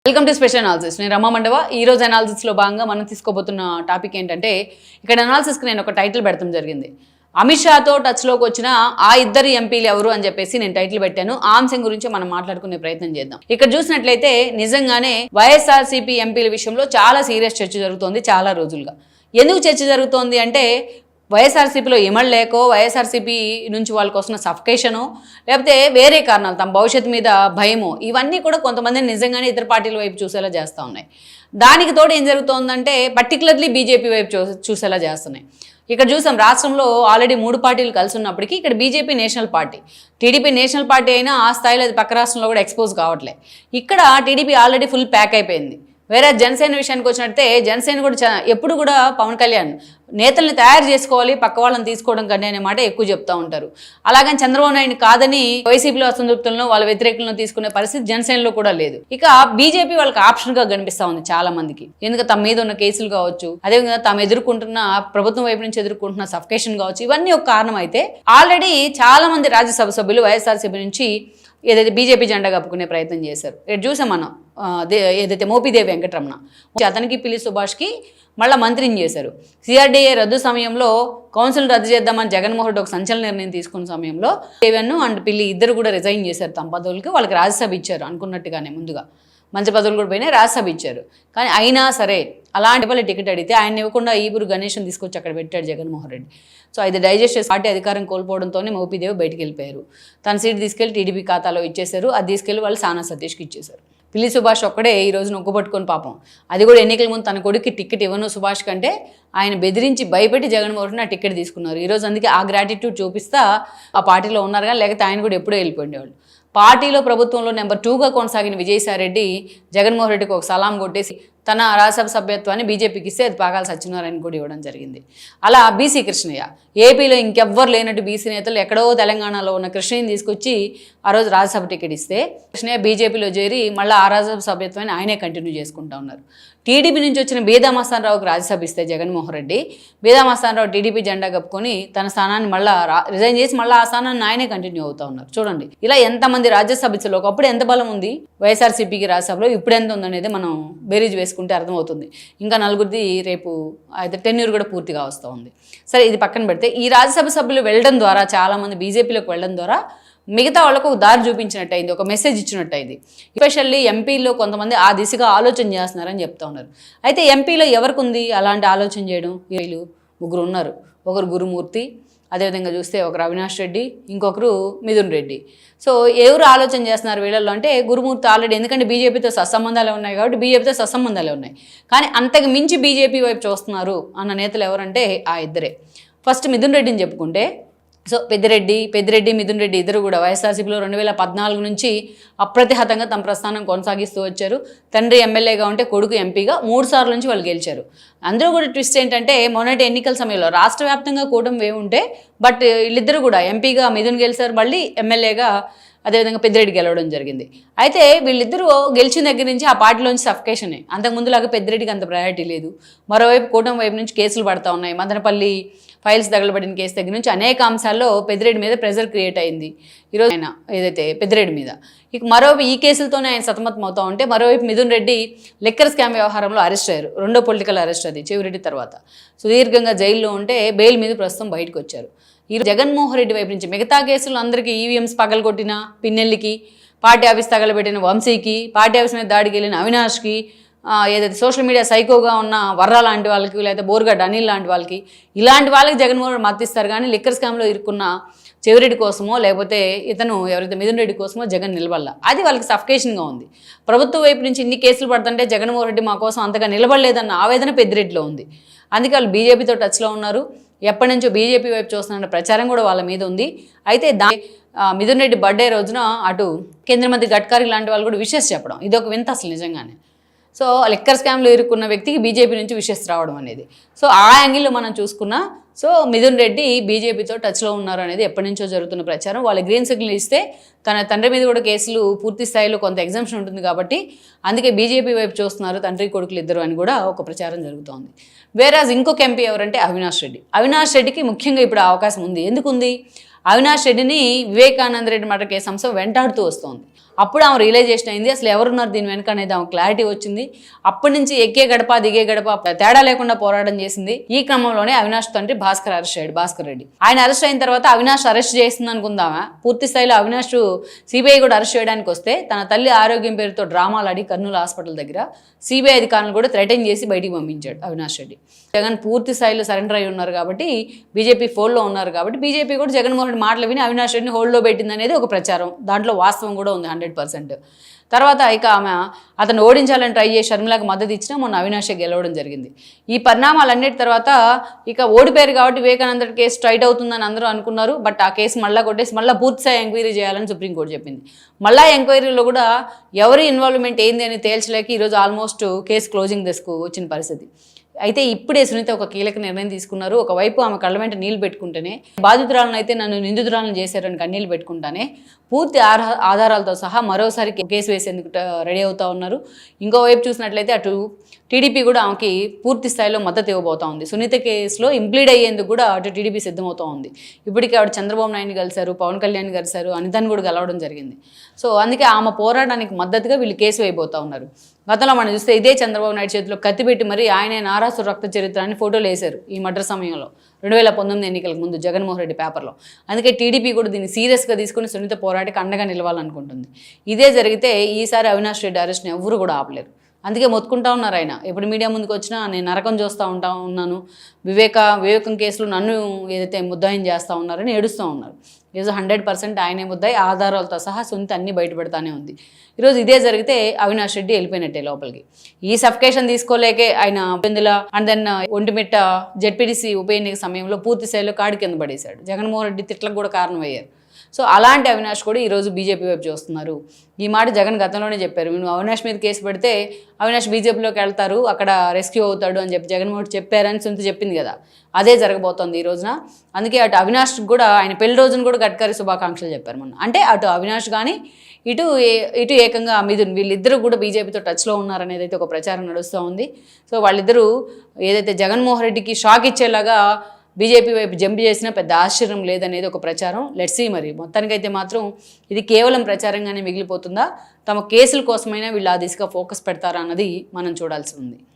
Welcome to special analysis. నేను రమా మండవ. ఈ రోజు అనాలిసిస్లో భాగంగా మనం తీసుకోబోతున్న టాపిక్ ఏంటంటే, ఇక్కడ అనాలిసిస్కి నేను ఒక టైటిల్ పెడతాం జరిగింది. అమిత్ షాతో టచ్లోకి వచ్చిన ఆ ఇద్దరు ఎంపీలు ఎవరు అని చెప్పేసి నేను టైటిల్ పెట్టాను. ఆ అంశం గురించి మనం మాట్లాడుకునే ప్రయత్నం చేద్దాం. ఇక్కడ చూసినట్లయితే నిజంగానే వైఎస్ఆర్సీపీ ఎంపీల విషయంలో చాలా సీరియస్ చర్చ జరుగుతోంది చాలా రోజులుగా. ఎందుకు చర్చ జరుగుతోంది అంటే, వైఎస్ఆర్సీపీలో ఇమడలేకో, వైఎస్ఆర్సీపీ నుంచి వాళ్ళకి వస్తున్న సఫకేషనో, లేకపోతే వేరే కారణాలు తమ భవిష్యత్తు మీద భయమో, ఇవన్నీ కూడా కొంతమందిని నిజంగానే ఇతర పార్టీల వైపు చూసేలా చేస్తూ ఉన్నాయి. దానికి తోడు ఏం జరుగుతోందంటే, పర్టికులర్లీ బీజేపీ వైపు చూసేలా చేస్తున్నాయి. ఇక్కడ చూసాం, రాష్ట్రంలో ఆల్రెడీ 3 పార్టీలు కలిసి ఉన్నప్పటికీ ఇక్కడ BJP national party, TDP national party అయినా ఆ స్థాయిలో అది పక్క రాష్ట్రంలో కూడా ఎక్స్పోజ్ కావట్లే. ఇక్కడ టీడీపీ ఆల్రెడీ ఫుల్ ప్యాక్ అయిపోయింది. వేరే జనసేన విషయానికి వచ్చినట్టే, జనసేన కూడా ఎప్పుడు కూడా పవన్ కళ్యాణ్ నేతల్ని తయారు చేసుకోవాలి, పక్క వాళ్ళని తీసుకోవడం కంటే అనే మాట ఎక్కువ చెప్తూ ఉంటారు. అలాగని చంద్రబాబు నాయుడు కాదని వైసీపీలో అసంతృప్తులను వాళ్ళ వ్యతిరేకులను తీసుకునే పరిస్థితి జనసేనలో కూడా లేదు. ఇక బీజేపీ వాళ్ళకి ఆప్షన్గా కనిపిస్తూ ఉంది చాలా మందికి. ఎందుకంటే తమ మీద ఉన్న కేసులు కావచ్చు, అదేవిధంగా తాము ఎదుర్కొంటున్న ప్రభుత్వం వైపు నుంచి ఎదుర్కొంటున్న సఫకేషన్ కావచ్చు, ఇవన్నీ ఒక కారణం అయితే ఆల్రెడీ చాలా మంది రాజ్యసభ సభ్యులు వైఎస్ఆర్సీపీ నుంచి ఏదైతే బీజేపీ జెండా కప్పుకునే ప్రయత్నం చేశారు. ఇక్కడ చూసాం మనం, ఏదైతే మోపిదేవి వెంకటరమణ, అతనికి పిల్లి సుభాష్కి మళ్ళీ మంత్రిని చేశారు. సిఆర్డీఏ రద్దు సమయంలో కౌన్సిల్ రద్దు చేద్దామని జగన్మోహన్ రెడ్డి ఒక సంచలన నిర్ణయం తీసుకున్న సమయంలో దేవన్ను అండ్ పిల్లి ఇద్దరు కూడా రిజైన్ చేశారు తమ పదవులకి. వాళ్ళకి రాజ్యసభ ఇచ్చారు అనుకున్నట్టుగానే, ముందుగా మంచి పదవులు కూడా పోయినాయి, రాజ్యసభ ఇచ్చారు. కానీ అయినా సరే అలాంటి వాళ్ళ టికెట్ అడిగితే ఆయన ఇవ్వకుండా ఈబురు గణేష్ని తీసుకొచ్చి అక్కడ పెట్టాడు జగన్మోహన్ రెడ్డి. సో అది డైజెస్ట్ చేసి పార్టీ అధికారం కోల్పోవడంతోనే మోపిదేవి బయటికి వెళ్ళిపోయారు. తన సీట్ తీసుకెళ్లి టీడీపీ ఖాతాలో ఇచ్చేశారు. అది తీసుకెళ్లి వాళ్ళు సానా సతీష్కి ఇచ్చేశారు. పిల్లి సుభాష్ ఒక్కడే ఈ రోజు నొక్కుపట్టుకొని పాపం, అది కూడా ఎన్నికల ముందు తన కొడుకు టికెట్ ఇవ్వను సుభాష్ కంటే ఆయన బెదిరించి భయపెట్టి జగన్మోహన్ రెడ్డి ఆ టికెట్ తీసుకున్నారు. ఈరోజు అందుకే ఆ గ్రాటిట్యూడ్ చూపిస్తా ఆ పార్టీలో ఉన్నారు. కానీ లేకపోతే ఆయన కూడా ఎప్పుడో వెళ్ళిపోయేవాళ్ళు. పార్టీలో ప్రభుత్వంలో నెంబర్ 2గా కొనసాగిన విజయసాయిరెడ్డి జగన్మోహన్ రెడ్డికి ఒక సలాం కొట్టేసి తన రాజ్యసభ సభ్యత్వాన్ని బీజేపీకి ఇస్తే అది పాకాల సత్యనారాయణ కూడా ఇవ్వడం జరిగింది. అలా బీసీ కృష్ణయ్య, ఏపీలో ఇంకెవ్వరు లేనట్టు బీసీ నేతలు ఎక్కడో తెలంగాణలో ఉన్న కృష్ణయ్యని తీసుకొచ్చి ఆ రోజు రాజ్యసభ టికెట్ ఇస్తే కృష్ణయ్య బీజేపీలో చేరి మళ్ళీ ఆ రాజ్యసభ సభ్యత్వాన్ని ఆయనే కంటిన్యూ చేసుకుంటా ఉన్నారు. టీడీపీ నుంచి వచ్చిన బీదా మస్తాన్ రావుకి రాజ్యసభ ఇస్తే జగన్మోహన్ రెడ్డి, బీదా మస్తాన్ రావు టీడీపీ జెండా కప్పుకొని తన స్థానాన్ని మళ్ళీ రిజైన్ చేసి మళ్ళీ ఆ స్థానాన్ని ఆయనే కంటిన్యూ అవుతూ ఉన్నారు. చూడండి ఇలా ఎంతమంది రాజ్యసభ ఇచ్చారు. ఒకప్పుడు ఎంత బలం ఉంది వైఎస్ఆర్సీపీకి రాజ్యసభలో, ఇప్పుడు ఎంత ఉందనేది మనం బేరీజ్ వేసుకుంటే అర్థమవుతుంది. ఇంకా నలుగురిది రేపు అయితే టెన్యూర్ కూడా పూర్తిగా వస్తూ ఉంది. సరే, ఇది పక్కన పెడితే ఈ రాజ్యసభ సభ్యులు వెళ్ళడం ద్వారా, చాలామంది బీజేపీలోకి వెళ్ళడం ద్వారా మిగతా వాళ్ళకు ఒక దారి చూపించినట్టు అయింది, ఒక మెసేజ్ ఇచ్చినట్టు అయింది. ఎస్పెషల్లీ ఎంపీలో కొంతమంది ఆ దిశగా ఆలోచన చేస్తున్నారని చెప్తా ఉన్నారు. అయితే ఎంపీలో ఎవరికి ఉంది అలాంటి ఆలోచన చేయడం? వీళ్ళు 3 ఉన్నారు. ఒకరు గురుమూర్తి, అదేవిధంగా చూస్తే ఒకరు అవినాష్ రెడ్డి, ఇంకొకరు మిథున్ రెడ్డి. సో ఎవరు ఆలోచన చేస్తున్నారు వీళ్ళల్లో అంటే, గురుమూర్తి ఆల్రెడీ, ఎందుకంటే బీజేపీతో సత్సంబంధాలే ఉన్నాయి కాబట్టి బీజేపీతో సత్సంబంధాలే ఉన్నాయి. కానీ అంతకు మించి బీజేపీ వైపు చూస్తున్నారు అన్న నేతలు ఎవరంటే ఆ ఇద్దరే. ఫస్ట్ మిథున్ రెడ్డిని చెప్పుకుంటే, సో పెద్దిరెడ్డి మిథున్ రెడ్డి ఇద్దరు కూడా వైఎస్ఆర్సీపీలో 2014 నుంచి అప్రతిహతంగా తమ ప్రస్థానం కొనసాగిస్తూ వచ్చారు. తండ్రి ఎమ్మెల్యేగా ఉంటే కొడుకు ఎంపీగా 3 సార్లు నుంచి వాళ్ళు గెలిచారు. అందరూ కూడా ట్విస్ట్ ఏంటంటే, మొన్నటి ఎన్నికల సమయంలో రాష్ట్ర వ్యాప్తంగా కూటమి ఉంటే, బట్ వీళ్ళిద్దరు కూడా ఎంపీగా మిథున్ గెలిచారు, మళ్ళీ ఎమ్మెల్యేగా అదేవిధంగా పెద్దిరెడ్డి గెలవడం జరిగింది. అయితే వీళ్ళిద్దరూ గెలిచిన దగ్గర నుంచి ఆ పార్టీలోంచి సఫకేషనే. అంతకుముందులాగా పెద్దిరెడ్డికి అంత ప్రయారిటీ లేదు. మరోవైపు కూటమి వైపు నుంచి కేసులు పడతా ఉన్నాయి. మదనపల్లి ఫైల్స్ తగలబడిన కేసు దగ్గర నుంచి అనేక అంశాల్లో పెద్దిరెడ్డి మీద ప్రెజర్ క్రియేట్ అయింది ఈరోజు ఆయన ఏదైతే పెద్దిరెడ్డి మీద. ఇక మరోవైపు ఈ కేసులతోనే ఆయన సతమతం అవుతూ ఉంటే, మరోవైపు మిథున్ రెడ్డి లిక్కర్ స్కామ్ వ్యవహారంలో అరెస్ట్ అయ్యారు. 2వ పొలిటికల్ అరెస్ట్ అది చెవిరెడ్డి తర్వాత. సుదీర్ఘంగా జైల్లో ఉంటే బెయిల్ మీద ప్రస్తుతం బయటకు వచ్చారు. ఈ జగన్మోహన్ రెడ్డి వైపు నుంచి మిగతా కేసులు అందరికీ ఈవీఎంస్ పగలగొట్టిన పిన్నెల్లికి, పార్టీ ఆఫీస్ తగలబెట్టిన వంశీకి, పార్టీ ఆఫీస్ మీద దాడికి వెళ్ళిన అవినాష్కి, ఏదైతే సోషల్ మీడియా సైకోగా ఉన్న వర్రా లాంటి వాళ్ళకి, లేకపోతే బోర్గడ్డ అనిల్ లాంటి వాళ్ళకి, ఇలాంటి వాళ్ళకి జగన్మోహన్ రెడ్డి మద్దతిస్తారు. కానీ లిక్కర్ స్కామ్లో ఇరుక్కున్న చెవిరెడ్డి కోసమో లేకపోతే ఇతను ఎవరైతే మిథున్ రెడ్డి కోసమో జగన్ నిలబడాల, అది వాళ్ళకి సఫకేషన్గా ఉంది. ప్రభుత్వం వైపు నుంచి ఇన్ని కేసులు పడుతుంటే జగన్మోహన్ రెడ్డి మా కోసం అంతగా నిలబడలేదన్న ఆవేదన పెద్దిరెడ్డిలో ఉంది. అందుకే వాళ్ళు బీజేపీతో టచ్లో ఉన్నారు. ఎప్పటి నుంచో బీజేపీ వైపు చూస్తున్న ప్రచారం కూడా వాళ్ళ మీద ఉంది. అయితే మిథున్ రెడ్డి బర్త్డే రోజున అటు కేంద్ర మంత్రి గడ్కరీ లాంటి వాళ్ళు కూడా విషెస్ చెప్పడం, ఇది ఒక వింత అసలు నిజంగానే. సో లిక్కర్ స్కామ్లో ఇరుక్కున్న వ్యక్తికి బీజేపీ నుంచి విషెస్ రావడం అనేది, సో ఆ యాంగిల్లో మనం చూసుకున్నా, సో మిథున్ రెడ్డి బీజేపీతో టచ్లో ఉన్నారు అనేది ఎప్పటి నుంచో జరుగుతున్న ప్రచారం. వాళ్ళ గ్రీన్ సిగ్నల్ ఇస్తే తన తండ్రి మీద కూడా కేసులు పూర్తి స్థాయిలో కొంత ఎగ్జామ్షన్ ఉంటుంది కాబట్టి అందుకే బీజేపీ వైపు చూస్తున్నారు తండ్రి కొడుకులు ఇద్దరు అని కూడా ఒక ప్రచారం జరుగుతోంది. వేరాజ్ ఇంకొక ఎంపీ ఎవరంటే అవినాష్ రెడ్డి. అవినాష్ రెడ్డికి ముఖ్యంగా ఇప్పుడు అవకాశం ఉంది. ఎందుకుంది? అవినాష్ రెడ్డిని వివేకానంద రెడ్డి మర్డర్ కేసు అంశం వెంటాడుతూ వస్తోంది. అప్పుడు ఆమె రియలైజేషన్ అయింది అసలు ఎవరున్నారు దీని వెనక అనేది ఆమె క్లారిటీ వచ్చింది. అప్పటి నుంచి ఎక్కే గడప దిగే గడప తేడా లేకుండా పోరాటం చేసింది. ఈ క్రమంలోనే అవినాష్ తండ్రి భాస్కర్ అరెస్ట్ అయ్యాడు, భాస్కర్ రెడ్డి. ఆయన అరెస్ట్ అయిన తర్వాత అవినాష్ అరెస్ట్ చేస్తుంది అనుకుందామా, పూర్తి స్థాయిలో అవినాష్ సిబిఐ కూడా అరెస్ట్ చేయడానికి వస్తే తన తల్లి ఆరోగ్యం పేరుతో డ్రామాలు ఆడి కర్నూలు హాస్పిటల్ దగ్గర సిబిఐ అధికారులను కూడా థ్రెటన్ చేసి బయటికి పంపించాడు అవినాష్ రెడ్డి. జగన్ పూర్తి స్థాయిలో సరెండర్ అయి ఉన్నారు కాబట్టి, బీజేపీ ఫోల్లో ఉన్నారు కాబట్టి బీజేపీ కూడా జగన్మోహన్ రెడ్డి మాటలు విని అవినాష్ రెడ్డిని హోల్డ్లో పెట్టింది అనేది ఒక ప్రచారం. దాంట్లో వాస్తవం కూడా ఉంది 100%. తర్వాత ఇక ఆమె అతను ఓడించాలని ట్రై చేసి షర్మిలకు మద్దతు ఇచ్చినా మొన్న అవినాషే గెలవడం జరిగింది. ఈ పరిణామాలన్నిటి తర్వాత ఇక ఓడిపోయారు కాబట్టి వివేకానంద కేసు స్ట్రైట్ అవుతుందని అందరూ అనుకున్నారు. బట్ ఆ కేసు మళ్ళీ కొట్టేసి మళ్ళీ పూర్తిస్థాయి ఎంక్వైరీ చేయాలని సుప్రీంకోర్టు చెప్పింది. మళ్ళీ ఎంక్వైరీలో కూడా ఎవరి ఇన్వాల్వ్మెంట్ ఏంది అని తేల్చలేక ఈరోజు ఆల్మోస్ట్ కేసు క్లోజింగ్ దశకు వచ్చిన పరిస్థితి. అయితే ఇప్పుడే సునీత ఒక కీలక నిర్ణయం తీసుకున్నారు. ఒకవైపు ఆమె కళ్ళ వెంట నీళ్లు పెట్టుకుంటేనే, బాధితురాలను అయితే నన్ను నిందితురాలను చేశారని కన్నీళ్ళు పెట్టుకుంటానే పూర్తి ఆధారాలతో సహా మరోసారి కేసు వేసేందుకు రెడీ అవుతా ఉన్నారు. ఇంకోవైపు చూసినట్లయితే అటు టీడీపీ కూడా ఆమెకి పూర్తి స్థాయిలో మద్దతు ఇవ్వబోతా ఉంది. సునీత కేసులో ఇంప్లీడ్ అయ్యేందుకు కూడా అటు టీడీపీ సిద్ధమవుతూ ఉంది. ఇప్పటికే ఆవిడ చంద్రబాబు నాయుడు కలిశారు, పవన్ కళ్యాణ్ కలిశారు, అనితను కూడా కలవడం జరిగింది. సో అందుకే ఆమె పోరాటానికి మద్దతుగా వీళ్ళు కేసు వేయబోతా ఉన్నారు. గతంలో మనం చూస్తే ఇదే చంద్రబాబు నాయుడు చేతిలో కత్తి పెట్టి మరి ఆయనే నారాసు రక్త చరిత్ర అని ఫోటోలు వేశారు ఈ మర్డర్ సమయంలో 2019 ఎన్నికలకు ముందు జగన్మోహన్ రెడ్డి పేపర్లో. అందుకే టీడీపీ కూడా దీన్ని సీరియస్గా తీసుకుని సునీత పోరాటికి అండగా నిలవాలనుకుంటుంది. ఇదే జరిగితే ఈసారి అవినాష్ రెడ్డి అరెస్ట్ని ఎవరు కూడా ఆపలేరు. అందుకే మొత్తుకుంటా ఉన్నారు ఆయన. ఎప్పుడు మీడియా ముందుకు వచ్చినా నేను నరకం చూస్తూ ఉన్నాను, వివేకం కేసులో నన్ను ఏదైతే ముద్దాయిని చేస్తూ ఉన్నారని ఏడుస్తూ ఉన్నారు. ఈరోజు 100% ఆయనే ముద్దాయి, ఆధారాలతో సహా సునీత అన్ని బయటపెడతానే ఉంది. ఈరోజు ఇదే జరిగితే అవినాష్ రెడ్డి వెళ్ళిపోయినట్టే లోపలికి. ఈ సఫికేషన్ తీసుకోలేకే ఆయన పెందుల అండ్ దెన్ ఒంటిమిట్ట జెడ్పీటీసీ ఉప ఎన్నిక సమయంలో పూర్తి స్థాయిలో కాడి కింద పడేశాడు. జగన్మోహన్ రెడ్డి తిట్లకు కూడా కారణమయ్యారు. సో అలాంటి అవినాష్ కూడా ఈరోజు బీజేపీ వైపు చూస్తున్నారు. ఈ మాట జగన్ గతంలోనే చెప్పారు. నువ్వు అవినాష్ మీద కేసు పెడితే అవినాష్ బీజేపీలోకి వెళ్తారు, అక్కడ రెస్క్యూ అవుతాడు అని చెప్పి జగన్మోహన్ చెప్పారని సునీత చెప్పింది కదా, అదే జరగబోతోంది ఈ రోజున. అందుకే అటు అవినాష్ కూడా ఆయన పెళ్లి రోజున కూడా గడ్కరీ శుభాకాంక్షలు చెప్పారు మొన్న. అంటే అటు అవినాష్ కానీ ఇటు ఏకంగా మిథున్ వీళ్ళిద్దరూ కూడా బీజేపీతో టచ్లో ఉన్నారనేది అయితే ఒక ప్రచారం నడుస్తూ ఉంది. సో వాళ్ళిద్దరూ ఏదైతే జగన్మోహన్ రెడ్డికి షాక్ ఇచ్చేలాగా బీజేపీ వైపు జంప్ చేసినా పెద్ద ఆశ్చర్యం లేదనేది ఒక ప్రచారం. లెట్స్ సీ మరి మొత్తానికైతే మాత్రం ఇది కేవలం ప్రచారంగానే మిగిలిపోతుందా, తమ కేసుల కోసమైనా వీళ్ళు ఆ దిశగా ఫోకస్ పెడతారా అన్నది మనం చూడాల్సి ఉంది.